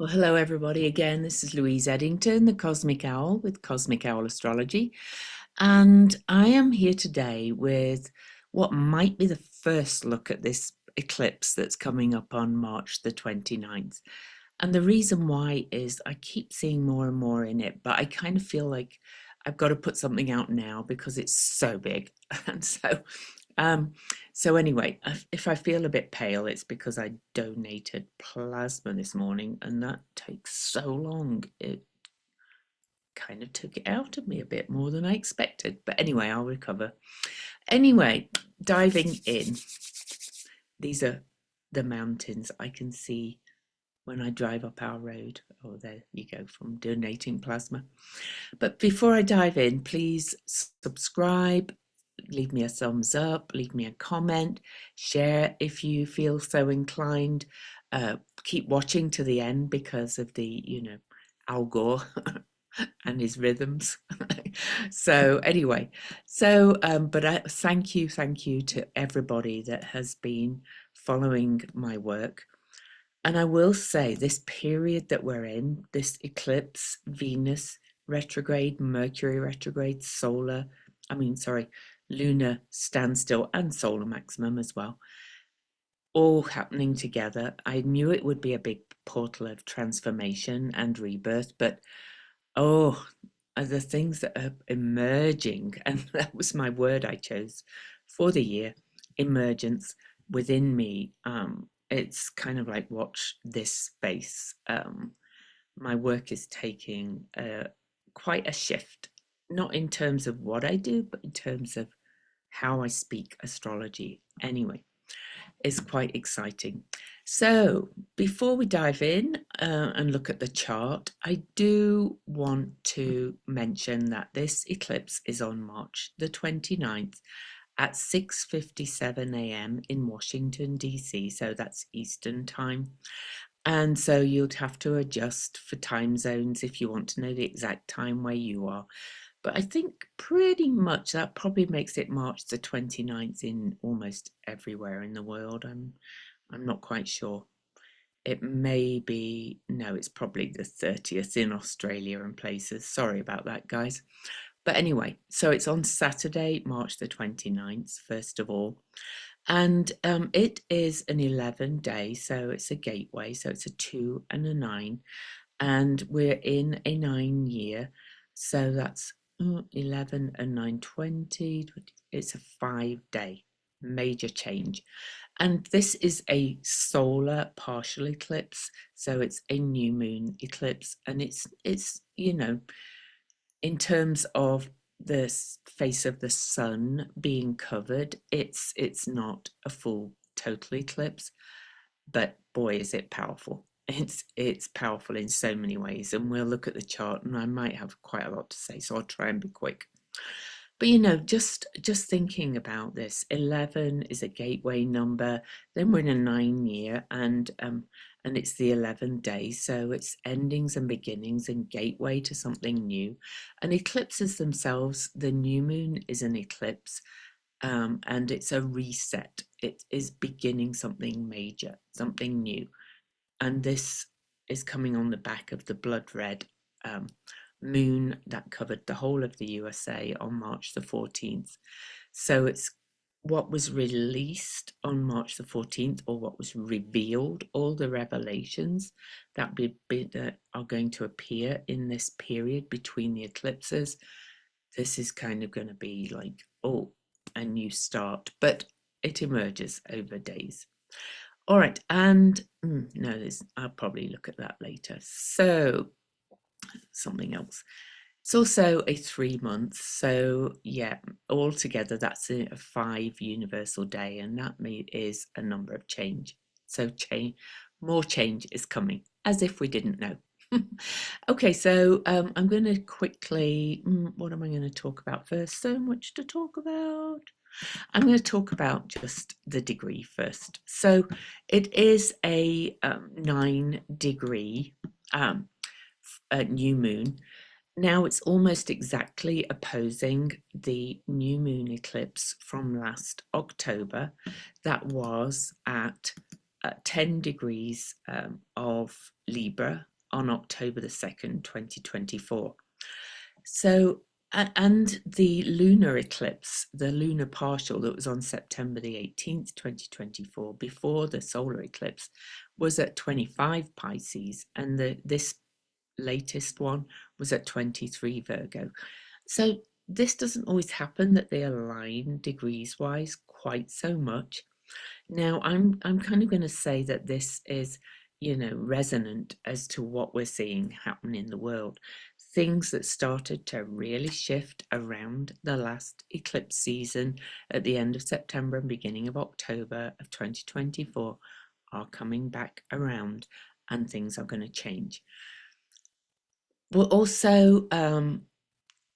Well, hello everybody again. This is Louise Edington, the Cosmic Owl with Cosmic Owl Astrology. And I am here today with what might be the first look at this eclipse that's coming up on March the 29th. And the reason why is I keep seeing more and more in it, but I kind of feel like I've got to put something out now because it's so big. And um, so anyway, if I feel a bit pale, it's because I donated plasma this morning, and that takes so long. It kind of took it out of me a bit more than I expected. But anyway, I'll recover. Anyway, diving in. These are the mountains I can see when I drive up our road. Oh, there you go, from donating plasma. But before I dive in, please subscribe, leave me a thumbs up, leave me a comment, share if you feel so inclined. Keep watching to the end because of the, Al Gore and his rhythms. So anyway, but thank you to everybody that has been following my work. And I will say this period that we're in, this eclipse, Venus retrograde, Mercury retrograde, lunar standstill and solar maximum as well, all happening together. I knew it would be a big portal of transformation and rebirth, but the things that are emerging, and that was my word I chose for the year, emergence within me. It's kind of like watch this space. My work is taking quite a shift, not in terms of what I do, but in terms of how I speak astrology. Anyway, it's quite exciting. So before we dive in and look at the chart, I do want to mention that this eclipse is on March the 29th at 6:57 a.m. in Washington, D.C. So that's Eastern time. And so you'd have to adjust for time zones if you want to know the exact time where you are. But I think pretty much that probably makes it March the 29th in almost everywhere in the world. I'm not quite sure. It may be, no, it's probably the 30th in Australia and places. Sorry about that, guys. But anyway, so it's on Saturday, March the 29th, first of all. And it is an 11-day, so it's a gateway, so it's a 2 and a 9. And we're in a 9 year, so that's 11 and 9, 20. It's a 5-day major change. And this is a solar partial eclipse, so it's a new moon eclipse. And it's in terms of the face of the sun being covered, it's not a full total eclipse, but boy, is it powerful. It's powerful in so many ways, and we'll look at the chart, and I might have quite a lot to say, so I'll try and be quick. But just thinking about this, 11 is a gateway number. Then we're in a 9 year, and it's the 11th day, so it's endings and beginnings and gateway to something new. And eclipses themselves, the new moon is an eclipse, and it's a reset. It is beginning something major, something new. And this is coming on the back of the blood red moon that covered the whole of the USA on March the 14th. So it's what was released on March the 14th, or what was revealed, all the revelations that are going to appear in this period between the eclipses. This is kind of going to be like, a new start, but it emerges over days. All right, and I'll probably look at that later. So something else. It's also a 3 months, so yeah, altogether that's a 5 universal day, and that is a number of change. So more change is coming, as if we didn't know. Okay, so I'm going to quickly, what am I going to talk about first? So much to talk about. I'm going to talk about just the degree first. So it is a 9-degree new moon. Now it's almost exactly opposing the new moon eclipse from last October that was at 10 degrees of Libra on October the 2nd, 2024. So, and the lunar eclipse, the lunar partial that was on September the 18th, 2024, before the solar eclipse, was at 25 Pisces, and this latest one was at 23 Virgo. So this doesn't always happen that they align degrees wise quite so much. Now I'm kind of going to say that this is, resonant as to what we're seeing happen in the world. Things that started to really shift around the last eclipse season at the end of September and beginning of October of 2024 are coming back around, and things are going to change. Well, also,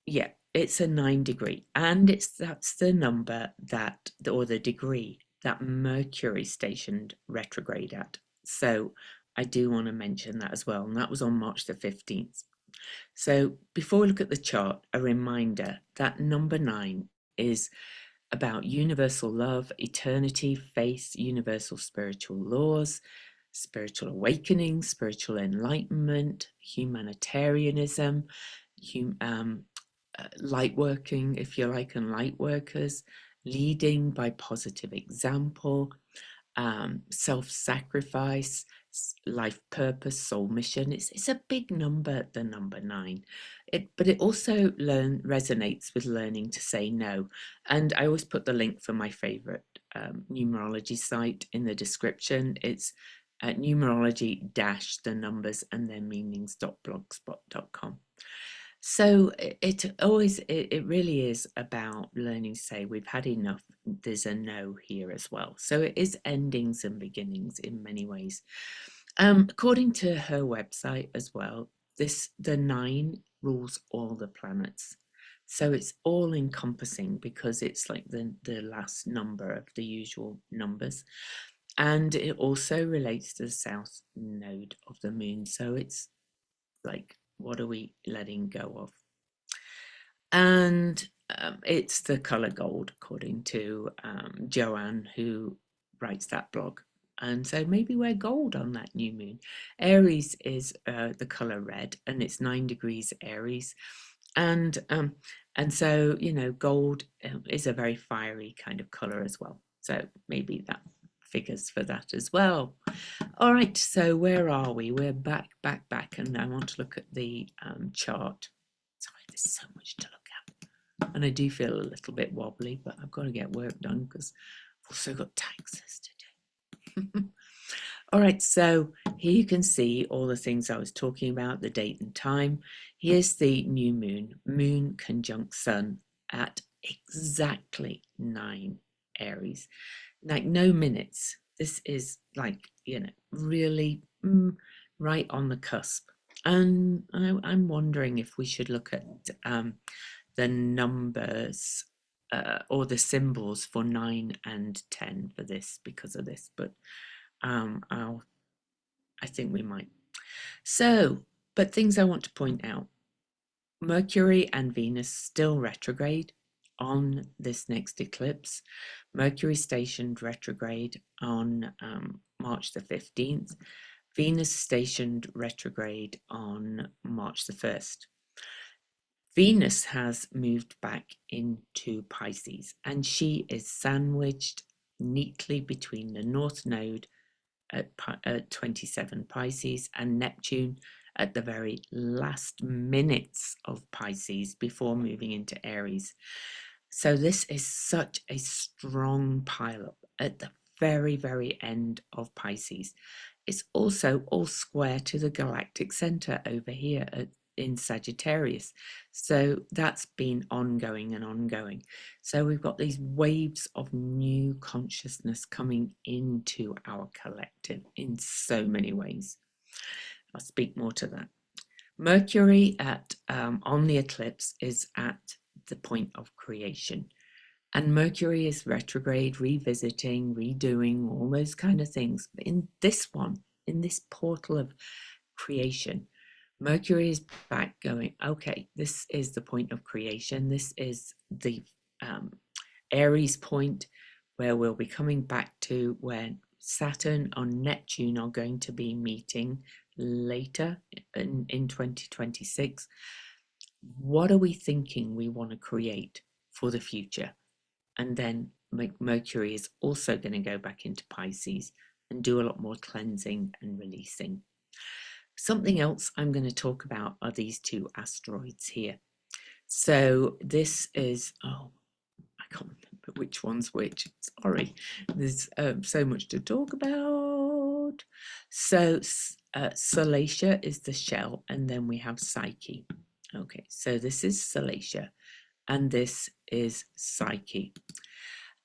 yeah, it's a 9 degree, and that's the number that, or the degree that Mercury stationed retrograde at. So I do want to mention that as well, and that was on March the 15th. So before we look at the chart, a reminder that number 9 is about universal love, eternity, faith, universal spiritual laws, spiritual awakening, spiritual enlightenment, humanitarianism, light working, if you like, and light workers, leading by positive example, self-sacrifice, life purpose, soul mission. It's a big number, the number 9. But it also resonates with learning to say no. And I always put the link for my favorite numerology site in the description. It's at numerology the numbers and their meanings.blogspot.com. So it really is about learning to say we've had enough. There's a no here as well. So it is endings and beginnings in many ways. According to her website as well, the 9 rules all the planets. So it's all encompassing because it's like the last number of the usual numbers. And it also relates to the south node of the moon. So it's like, what are we letting go of? And it's the color gold, according to Joanne, who writes that blog. And so maybe wear gold on that new moon. Aries is the color red, and it's 9 degrees Aries. And so, gold is a very fiery kind of color as well. So maybe that figures for that as well. All right, so where are we? We're back, and I want to look at the chart. Sorry, there's so much to look at. And I do feel a little bit wobbly, but I've got to get work done because I've also got taxes to do. All right, so here you can see all the things I was talking about, the date and time. Here's the new moon conjunct sun at exactly 9 Aries. Like no minutes. This is like, really right on the cusp. And I'm wondering if we should look at the numbers or the symbols for 9 and 10 for this because of this, but I think we might. So, but things I want to point out. Mercury and Venus still retrograde on this next eclipse. Mercury stationed retrograde on March the 15th. Venus stationed retrograde on March the 1st. Venus has moved back into Pisces, and she is sandwiched neatly between the North Node at 27 Pisces and Neptune at the very last minutes of Pisces before moving into Aries. So this is such a strong pileup at the very, very end of Pisces. It's also all square to the galactic center over here in Sagittarius. So that's been ongoing and ongoing. So we've got these waves of new consciousness coming into our collective in so many ways. I'll speak more to that. Mercury on the eclipse is at the point of creation. And Mercury is retrograde, revisiting, redoing, all those kind of things. But in this one, in this portal of creation, Mercury is back going, okay, this is the point of creation. This is the Aries point where we'll be coming back to where Saturn and Neptune are going to be meeting later in 2026. What are we thinking we want to create for the future? And then Mercury is also going to go back into Pisces and do a lot more cleansing and releasing. Something else I'm going to talk about are these two asteroids here. So this is, oh, I can't remember which one's which. Sorry, there's so much to talk about. So Salacia is the shell, and then we have Psyche. Okay, so this is Salacia, and this is Psyche.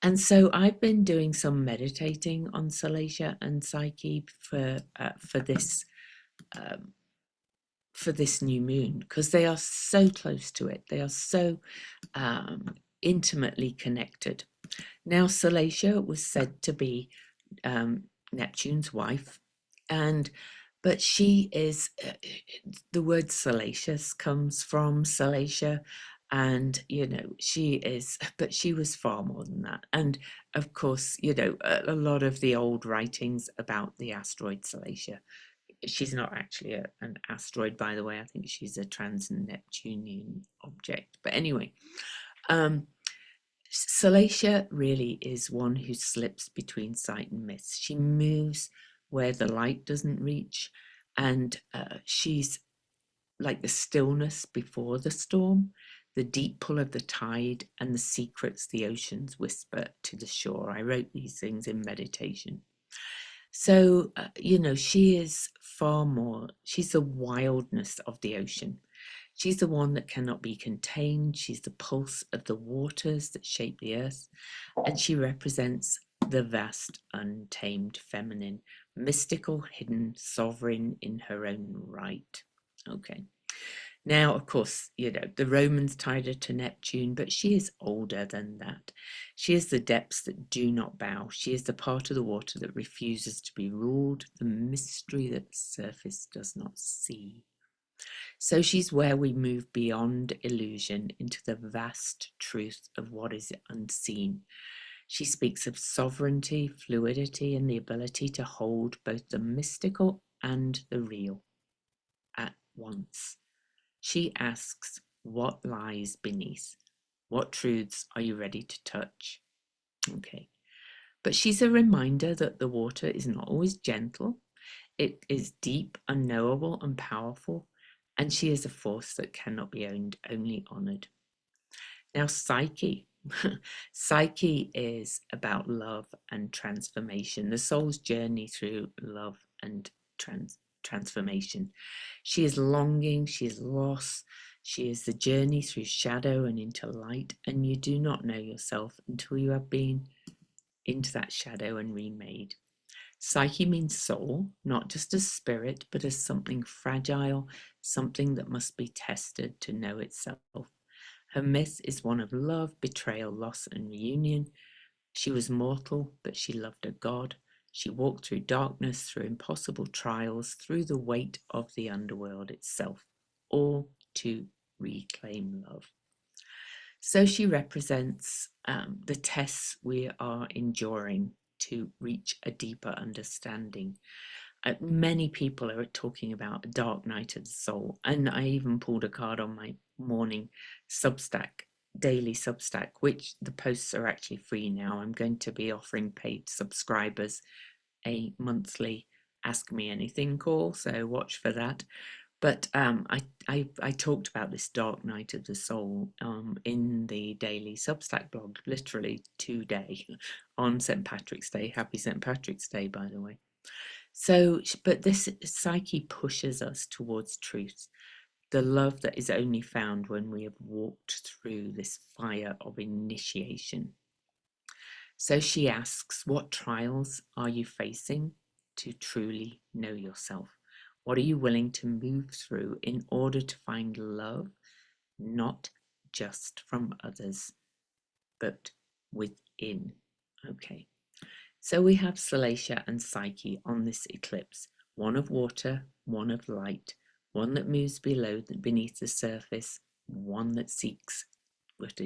And so I've been doing some meditating on Salacia and Psyche um, for this new moon, because they are so close to it. They are so intimately connected. Now, Salacia was said to be Neptune's wife, but she is, the word salacious comes from Salacia, and but she was far more than that. And of course, a lot of the old writings about the asteroid Salacia, she's not actually an asteroid, by the way. I think she's a trans-Neptunian object. But anyway, Salacia really is one who slips between sight and mist. She moves where the light doesn't reach, and she's like the stillness before the storm, the deep pull of the tide, and the secrets the oceans whisper to the shore. I wrote these things in meditation. So, she is far more, she's the wildness of the ocean. She's the one that cannot be contained. She's the pulse of the waters that shape the earth. And she represents the vast, untamed feminine, mystical, hidden, sovereign in her own right. Okay. Now, of course, the Romans tied her to Neptune, but she is older than that. She is the depths that do not bow. She is the part of the water that refuses to be ruled, the mystery that the surface does not see. So she's where we move beyond illusion into the vast truth of what is unseen. She speaks of sovereignty, fluidity, and the ability to hold both the mystical and the real at once. She asks, what lies beneath? What truths are you ready to touch? Okay. But she's a reminder that the water is not always gentle. It is deep, unknowable, and powerful, and she is a force that cannot be owned, only honored. Now, Psyche. Psyche is about love and transformation, the soul's journey through love and transformation. She is longing, she is loss, she is the journey through shadow and into light, and you do not know yourself until you have been into that shadow and remade. Psyche means soul, not just as spirit, but as something fragile, something that must be tested to know itself. Her myth is one of love, betrayal, loss, and reunion. She was mortal, but she loved a god. She walked through darkness, through impossible trials, through the weight of the underworld itself, all to reclaim love. So she represents the tests we are enduring to reach a deeper understanding. Many people are talking about a dark night of the soul, and I even pulled a card on my morning Substack, daily Substack, which the posts are actually free now. I'm going to be offering paid subscribers a monthly Ask Me Anything call, so watch for that. But I talked about this dark night of the soul in the daily Substack blog, literally today on St. Patrick's Day. Happy St. Patrick's Day, by the way. So, but this Psyche pushes us towards truth, the love that is only found when we have walked through this fire of initiation. So she asks, what trials are you facing to truly know yourself? What are you willing to move through in order to find love, not just from others, but within? Okay. So we have Salacia and Psyche on this eclipse, one of water, one of light, one that moves beneath the surface, one that seeks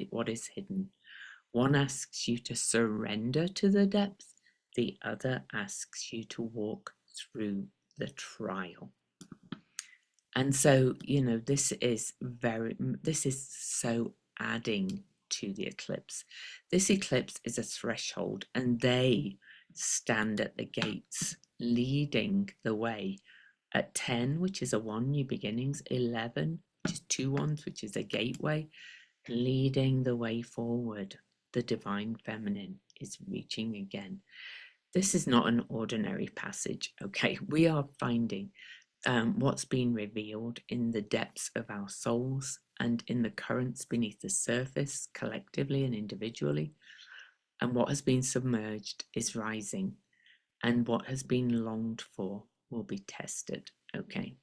what is hidden. One asks you to surrender to the depth, the other asks you to walk through the trial. And so, this is so adding to the eclipse. This eclipse is a threshold, and they stand at the gates, leading the way at 10, which is a 1, new beginnings, 11, which is 2 ones, which is a gateway, leading the way forward. The divine feminine is reaching again. This is not an ordinary passage, okay? We are finding what's been revealed in the depths of our souls and in the currents beneath the surface, collectively and individually. And what has been submerged is rising, and what has been longed for will be tested. Okay.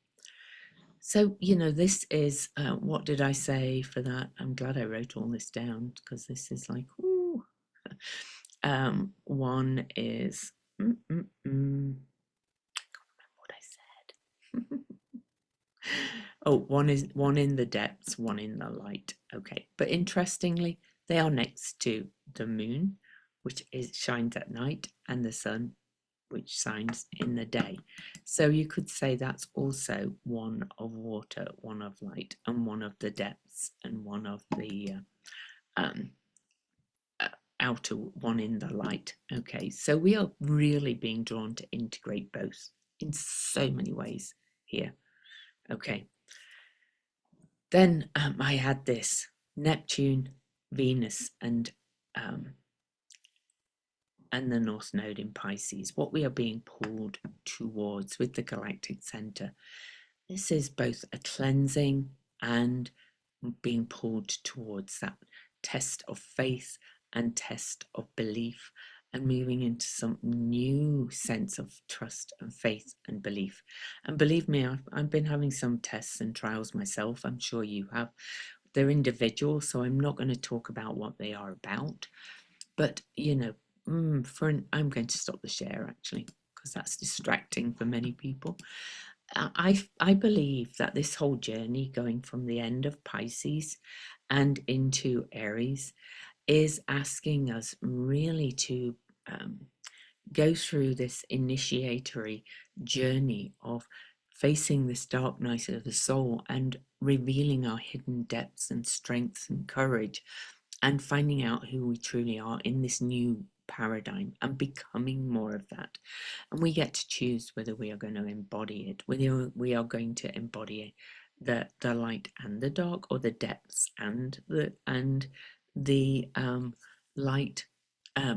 So, this is, what did I say for that? I'm glad I wrote all this down, because this is like, ooh. One is, I can't remember what I said. Oh, one in the depths, one in the light. Okay, but interestingly, they are next to the moon, which shines at night, and the sun, which shines in the day. So you could say that's also one of water, one of light, and one of the depths, and one of the outer one in the light. Okay, so we are really being drawn to integrate both in so many ways here. Okay. Then I had this Neptune, Venus, and the North Node in Pisces, what we are being pulled towards with the galactic center. This is both a cleansing and being pulled towards that test of faith and test of belief, and moving into some new sense of trust and faith and belief. And believe me, I've been having some tests and trials myself. I'm sure you have. They're individual, so I'm not going to talk about what they are about. But, I'm going to stop the share actually, because that's distracting for many people. I believe that this whole journey going from the end of Pisces and into Aries is asking us really to go through this initiatory journey of facing this dark night of the soul and revealing our hidden depths and strengths and courage, and finding out who we truly are in this new paradigm and becoming more of that. And we get to choose whether we are going to embody it, whether we are going to embody the light and the dark, or the depths and the light,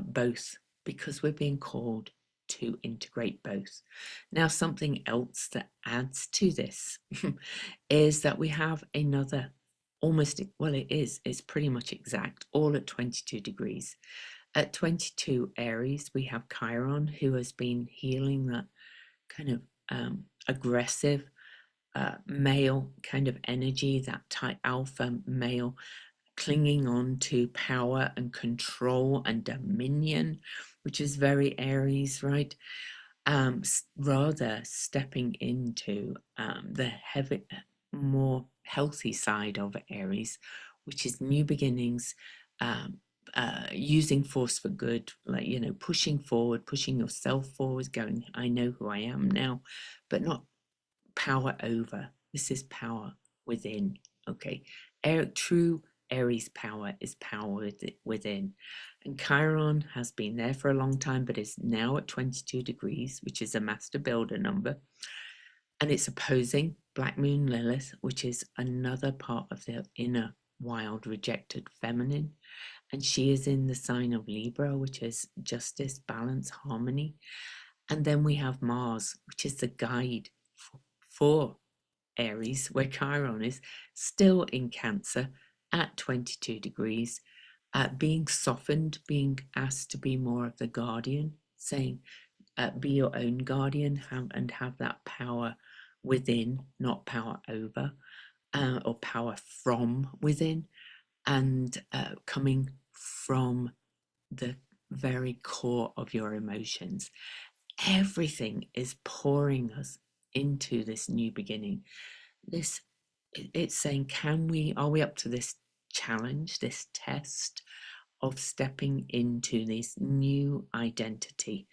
both, because we're being called to integrate both. Now, something else that adds to this is that we have another it's pretty much exact, all at 22 degrees. At 22 Aries, we have Chiron, who has been healing that kind of aggressive male kind of energy, that type alpha male, clinging on to power and control and dominion, which is very Aries, right? Rather stepping into the heavy, more healthy side of Aries, which is new beginnings, using force for good, like, pushing forward, pushing yourself forward, going, I know who I am now, but not power over. This is power within. Okay. True Aries power is power within. And Chiron has been there for a long time, but is now at 22 degrees, which is a master builder number. And it's opposing Black Moon Lilith, which is another part of the inner wild rejected feminine. And she is in the sign of Libra, which is justice, balance, harmony. And then we have Mars, which is the guide for Aries, where Chiron is still in Cancer at 22 degrees, being softened, being asked to be more of the guardian, saying, be your own guardian, and have that power within, not power over, or power from within, and coming from the very core of your emotions. Everything is pouring us into this new beginning. It's saying, are we up to this challenge, this test of stepping into this new identity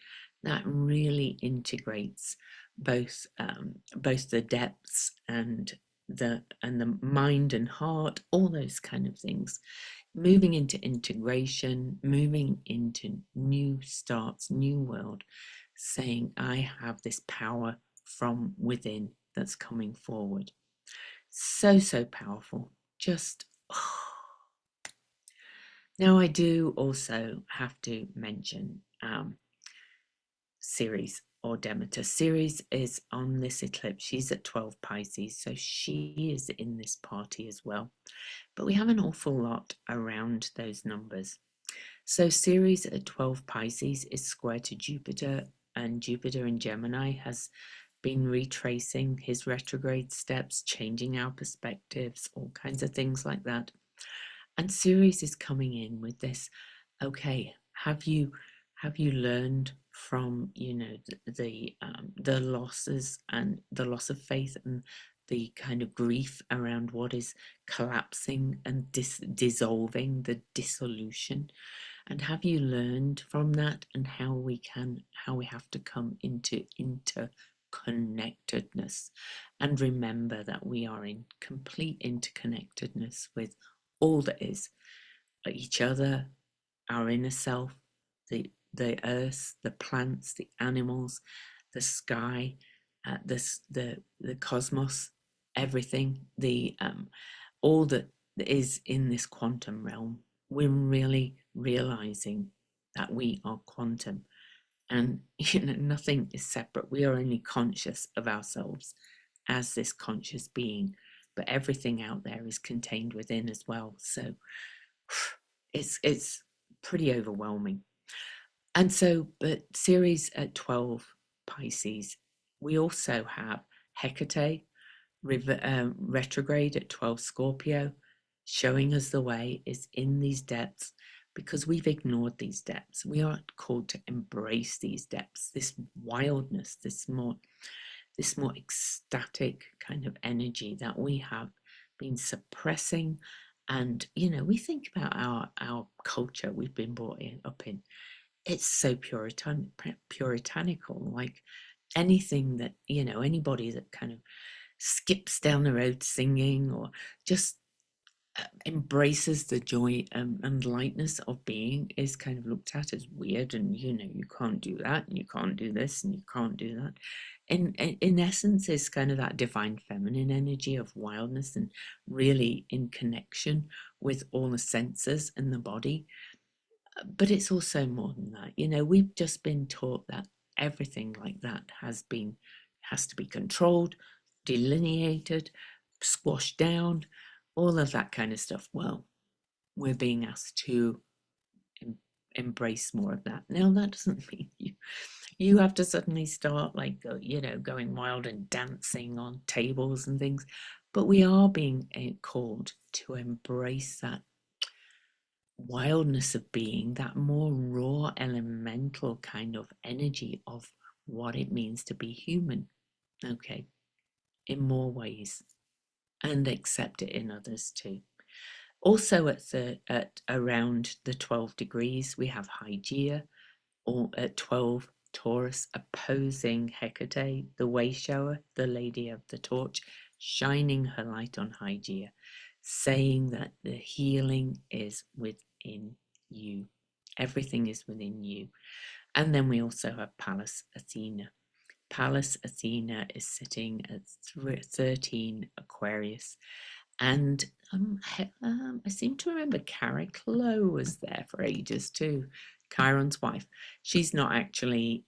that really integrates both the depths and the mind and heart, all those kind of things, moving into integration, moving into new starts, new world, saying I have this power from within that's coming forward. So powerful. Just now I do also have to mention Ceres or Demeter. Ceres is on this eclipse. She's at 12 Pisces, so she is in this party as well. But we have an awful lot around those numbers. So Ceres at 12 Pisces is square to Jupiter, and Jupiter in Gemini has been retracing his retrograde steps, changing our perspectives, all kinds of things like that. And Ceres is coming in with this, okay, have you learned from the losses and the loss of faith and the kind of grief around what is collapsing and dissolving, the dissolution, and have you learned from that and how we have to come into interconnectedness and remember that we are in complete interconnectedness with all that is, each other, our inner self, the earth, the plants, the animals, the sky, the cosmos, everything, the all that is in this quantum realm. We're really realizing that we are quantum, and nothing is separate. We are only conscious of ourselves as this conscious being, but everything out there is contained within as well. So it's pretty overwhelming. And so, but Ceres at 12 Pisces, we also have Hecate retrograde at 12 Scorpio, showing us the way is in these depths, because we've ignored these depths. We are called to embrace these depths, this wildness, this more ecstatic kind of energy that we have been suppressing. And we think about our culture we've been up in. It's so puritanical, like anything that anybody that kind of skips down the road singing or just embraces the joy and lightness of being is kind of looked at as weird, and you can't do that, and you can't do this, and you can't do that. In essence, is kind of that divine feminine energy of wildness and really in connection with all the senses and the body. But it's also more than that. We've just been taught that everything like that has to be controlled, delineated, squashed down, all of that kind of stuff. Well, we're being asked to embrace more of that. Now, that doesn't mean you have to suddenly start going wild and dancing on tables and things, but we are being called to embrace that wildness of being, that more raw elemental kind of energy of what it means to be human, okay, in more ways, and accept it in others too. Also at around the 12 degrees, we have Hygeia, or at 12 Taurus, opposing Hecate, the way shower, the lady of the torch, shining her light on Hygeia, saying that the healing is within you. Everything is within you. And then we also have Pallas Athena. Pallas Athena is sitting at 13 Aquarius. And I seem to remember Carrie was there for ages too, Chiron's wife. She's not actually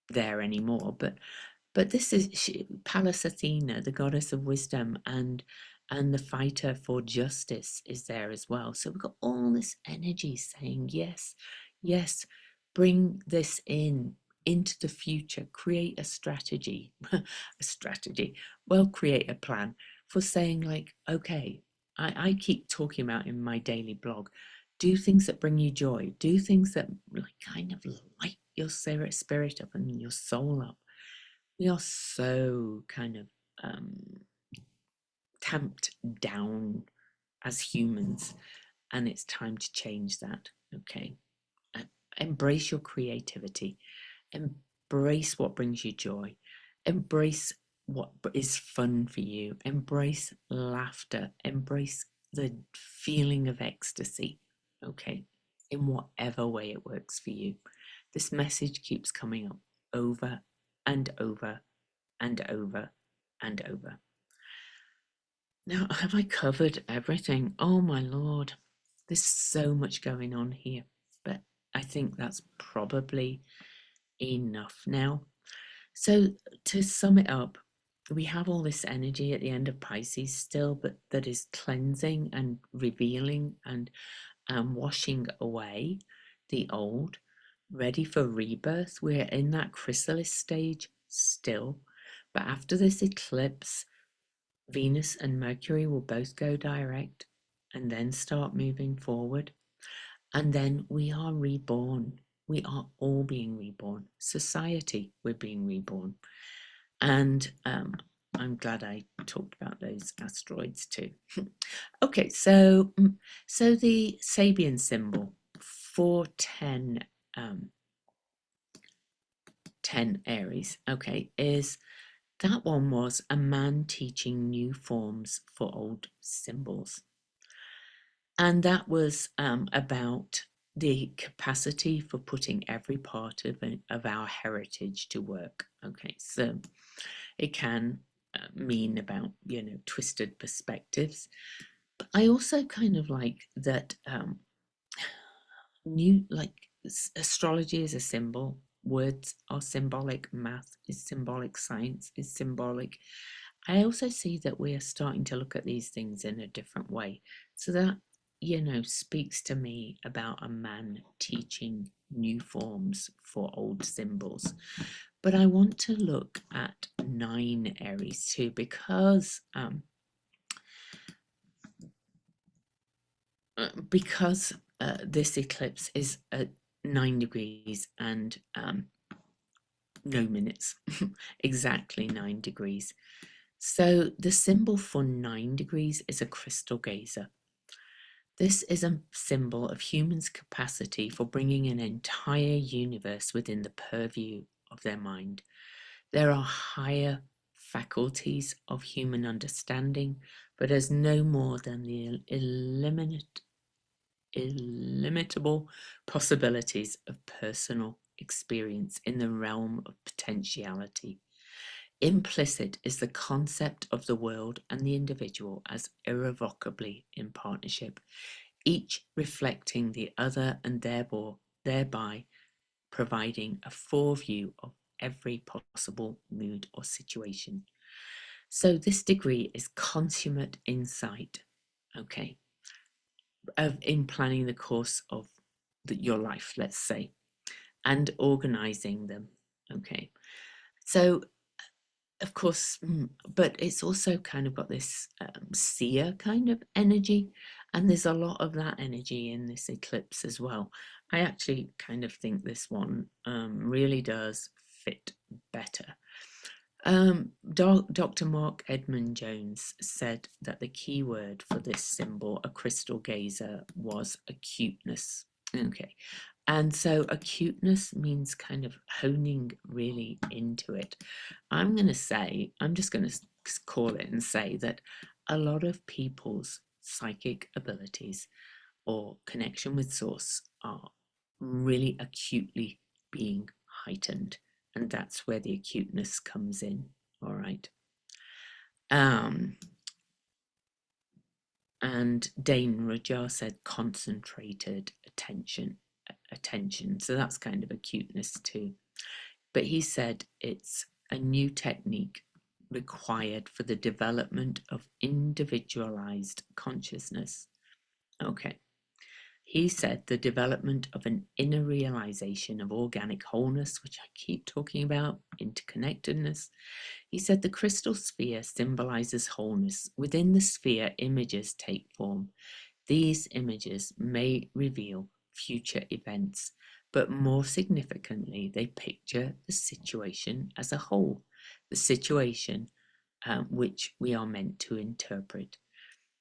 there anymore, but this is Pallas Athena, the goddess of wisdom, and the fighter for justice is there as well. So we've got all this energy saying yes, yes, bring this into the future, create a strategy, create a plan for saying like, okay, I keep talking about in my daily blog, do things that bring you joy, do things that kind of light your spirit up and your soul up. We are so kind of tamped down as humans, and it's time to change that. Okay, embrace your creativity, embrace what brings you joy, embrace what is fun for you, embrace laughter, embrace the feeling of ecstasy, okay, in whatever way it works for you. This message keeps coming up over and over and over and over. Now, have I covered everything? Oh my Lord, there's so much going on here, but I think that's probably enough now. So to sum it up, we have all this energy at the end of Pisces still, but that is cleansing and revealing and washing away the old, ready for rebirth. We're in that chrysalis stage still, but after this eclipse, Venus and Mercury will both go direct and then start moving forward. And then we are reborn. We are all being reborn. Society, we're being reborn. And I'm glad I talked about those asteroids too. Okay, so the Sabian symbol 410 10 Aries, okay, is that one was a man teaching new forms for old symbols. And that was about the capacity for putting every part of our heritage to work. Okay, so it can mean about, you know, twisted perspectives. But I also kind of like that astrology is a symbol, words are symbolic, math is symbolic, science is symbolic. I also see that we are starting to look at these things in a different way. So that, you know, speaks to me about a man teaching new forms for old symbols. But I want to look at 9 Aries too, because this eclipse is at 9 degrees and no minutes, exactly 9 degrees. So the symbol for 9 degrees is a crystal gazer. This is a symbol of humans' capacity for bringing an entire universe within the purview of their mind. There are higher faculties of human understanding, but as no more than the illimitable possibilities of personal experience in the realm of potentiality. Implicit is the concept of the world and the individual as irrevocably in partnership, each reflecting the other and thereby providing a foreview of every possible mood or situation. So this degree is consummate insight, okay, in planning the course of your life, let's say, and organizing them, okay. So of course, but it's also kind of got this seer kind of energy, and there's a lot of that energy in this eclipse as well. I actually kind of think this one really does fit better. Dr. Mark Edmund Jones said that the key word for this symbol, a crystal gazer, was acuteness. Okay, and so acuteness means kind of honing really into it. I'm just going to call it and say that a lot of people's psychic abilities or connection with source are really acutely being heightened. And that's where the acuteness comes in. All right. And Dane Rudyard said concentrated attention. So that's kind of acuteness too. But he said it's a new technique required for the development of individualized consciousness. Okay. He said the development of an inner realization of organic wholeness, which I keep talking about, interconnectedness. He said the crystal sphere symbolizes wholeness. Within the sphere, images take form. These images may reveal future events, but more significantly, they picture the situation as a whole, the situation which we are meant to interpret.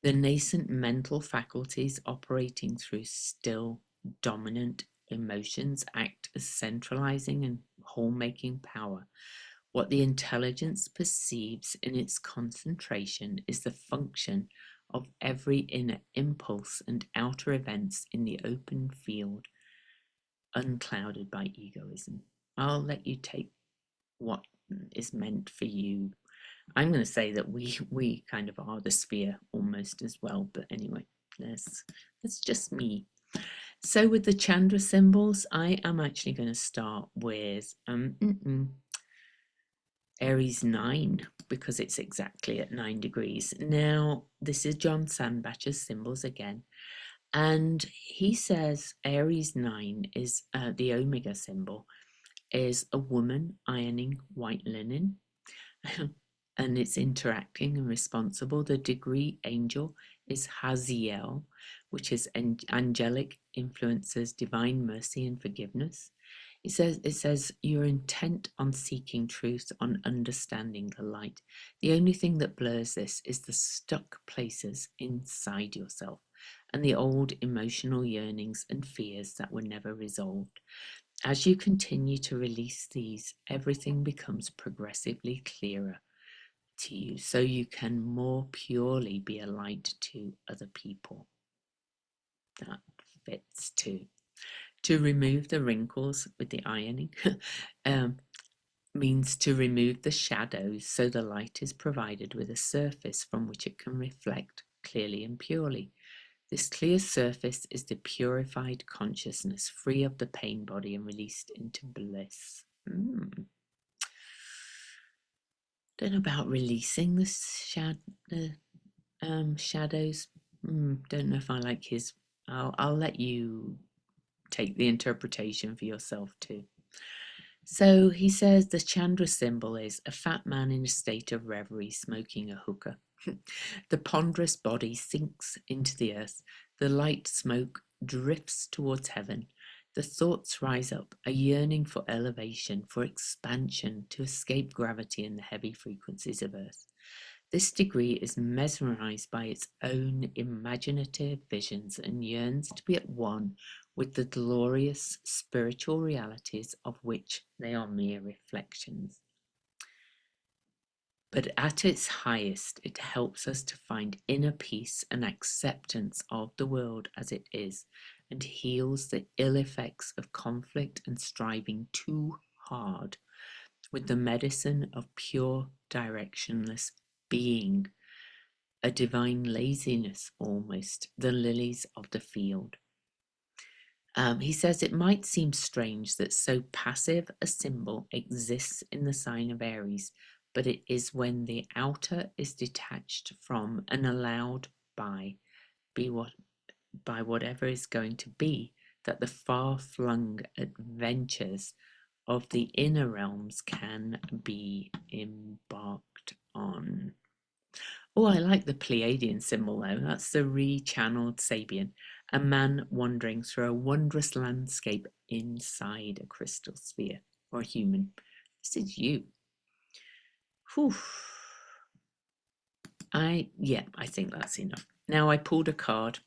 The nascent mental faculties operating through still dominant emotions act as centralizing and whole-making power. What the intelligence perceives in its concentration is the function of every inner impulse and outer events in the open field, unclouded by egoism. I'll let you take what is meant for you. I'm going to say that we kind of are the sphere almost as well, but anyway, that's just me. So with the Chandra symbols, I am actually going to start with Aries 9, because it's exactly at 9 degrees. Now, this is John Sandbacher's symbols again. And he says Aries 9 is the Omega symbol, is a woman ironing white linen. And it's interacting and responsible. The degree angel is Haziel, which is angelic influences, divine mercy and forgiveness. It says you're intent on seeking truth, on understanding the light. The only thing that blurs this is the stuck places inside yourself and the old emotional yearnings and fears that were never resolved. As you continue to release these, everything becomes progressively clearer to you, so you can more purely be a light to other people. That fits too. To remove the wrinkles with the ironing means to remove the shadows, so the light is provided with a surface from which it can reflect clearly and purely. This clear surface is the purified consciousness, free of the pain body and released into bliss. Don't know about releasing the shadows. Don't know if I like his. I'll let you take the interpretation for yourself too. So he says the Chandra symbol is a fat man in a state of reverie smoking a hookah. The ponderous body sinks into the earth. The light smoke drifts towards heaven. The thoughts rise up, a yearning for elevation, for expansion, to escape gravity and the heavy frequencies of earth. This degree is mesmerized by its own imaginative visions and yearns to be at one with the glorious spiritual realities of which they are mere reflections. But at its highest, it helps us to find inner peace and acceptance of the world as it is, and heals the ill effects of conflict and striving too hard with the medicine of pure, directionless being, a divine laziness almost, the lilies of the field. He says it might seem strange that so passive a symbol exists in the sign of Aries, but it is when the outer is detached from and allowed by whatever is going to be, that the far-flung adventures of the inner realms can be embarked on. Oh, I like the Pleiadian symbol though. That's the re-channeled Sabian, a man wandering through a wondrous landscape inside a crystal sphere, or a human. This is you. Whew. I think that's enough. Now I pulled a card.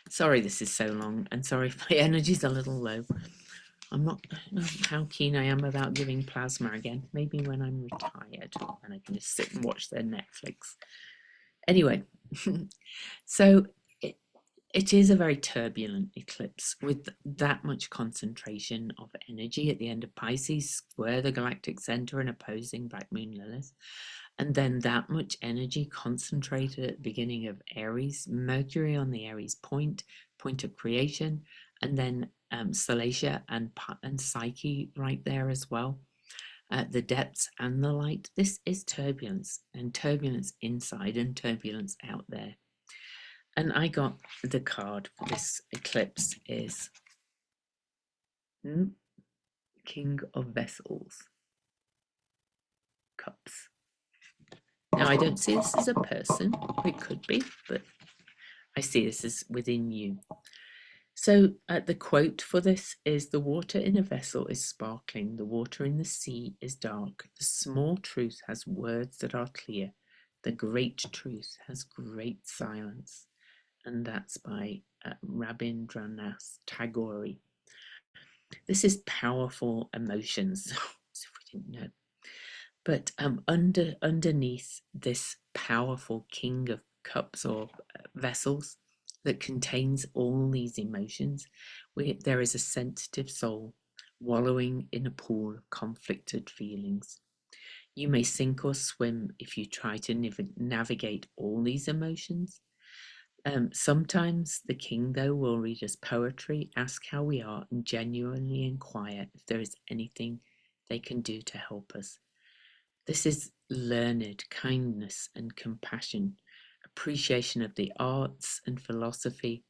Sorry this is so long, and sorry if my energy's a little low. I don't know how keen I am about giving plasma again. Maybe when I'm retired and I can just sit and watch their Netflix. Anyway, so it is a very turbulent eclipse with that much concentration of energy at the end of Pisces, square the galactic center and opposing Black Moon Lilith. And then that much energy concentrated at the beginning of Aries, Mercury on the Aries point of creation, and then Salacia and Psyche right there as well. The depths and the light. This is turbulence, and turbulence inside and turbulence out there. And I got the card for this eclipse is King of Vessels, Cups. Now, I don't see this as a person. It could be, but I see this as within you. So the quote for this is, the water in a vessel is sparkling, the water in the sea is dark. The small truth has words that are clear. The great truth has great silence. And that's by Rabindranath Tagore. This is powerful emotions, as if we didn't know. But underneath this powerful King of Cups or vessels that contains all these emotions, there is a sensitive soul wallowing in a pool of conflicted feelings. You may sink or swim if you try to navigate all these emotions. Sometimes the king, though, will read us poetry, ask how we are, and genuinely inquire if there is anything they can do to help us. This is learned kindness and compassion, appreciation of the arts and philosophy.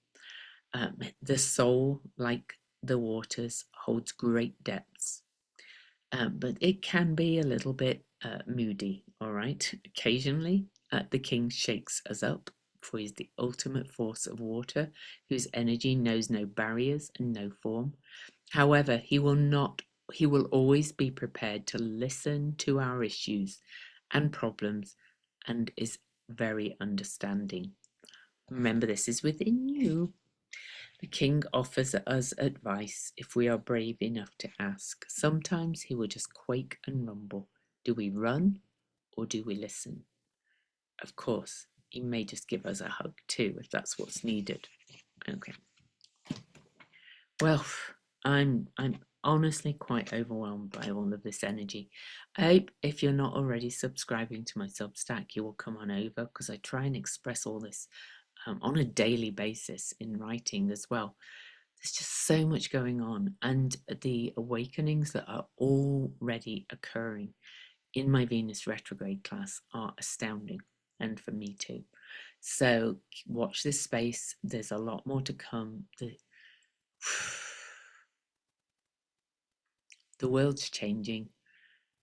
The soul, like the waters, holds great depths, but it can be a little bit moody, all right? Occasionally, the king shakes us up, for he's the ultimate force of water, whose energy knows no barriers and no form. However, he will always be prepared to listen to our issues and problems and is very understanding. Remember, this is within you. The king offers us advice if we are brave enough to ask. Sometimes he will just quake and rumble. Do we run or do we listen? Of course, he may just give us a hug too if that's what's needed. Okay. Well, I'm honestly quite overwhelmed by all of this energy. I hope if you're not already subscribing to my Substack, you will come on over because I try and express all this on a daily basis in writing as well. There's just so much going on, and the awakenings that are already occurring in my Venus retrograde class are astounding, and for me too. So watch this space. There's a lot more to come. The world's changing.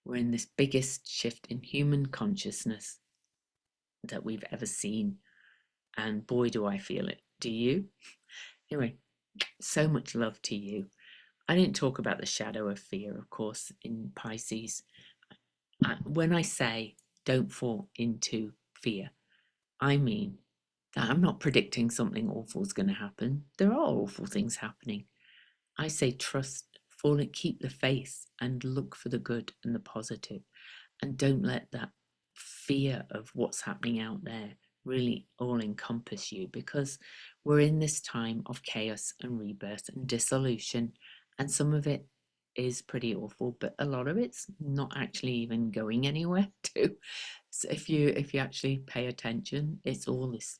We're in this biggest shift in human consciousness that we've ever seen. And boy, do I feel it. Do you? Anyway, so much love to you. I didn't talk about the shadow of fear, of course, in Pisces. When I say don't fall into fear, I mean that I'm not predicting something awful is going to happen. There are awful things happening. I say trust, fall and keep the faith and look for the good and the positive, and don't let that fear of what's happening out there really all encompass you, because we're in this time of chaos and rebirth and dissolution, and some of it is pretty awful, but a lot of it's not actually even going anywhere too. So if you actually pay attention, it's all this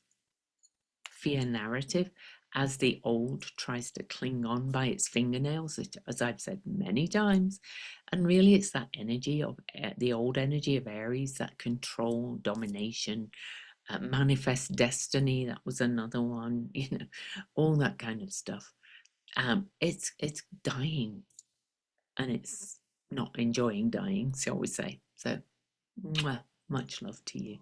fear narrative as the old tries to cling on by its fingernails, as I've said many times. And really, it's that energy of the old energy of Aries, that control, domination, manifest destiny. That was another one, all that kind of stuff. It's dying, and it's not enjoying dying, shall we say. So, much love to you.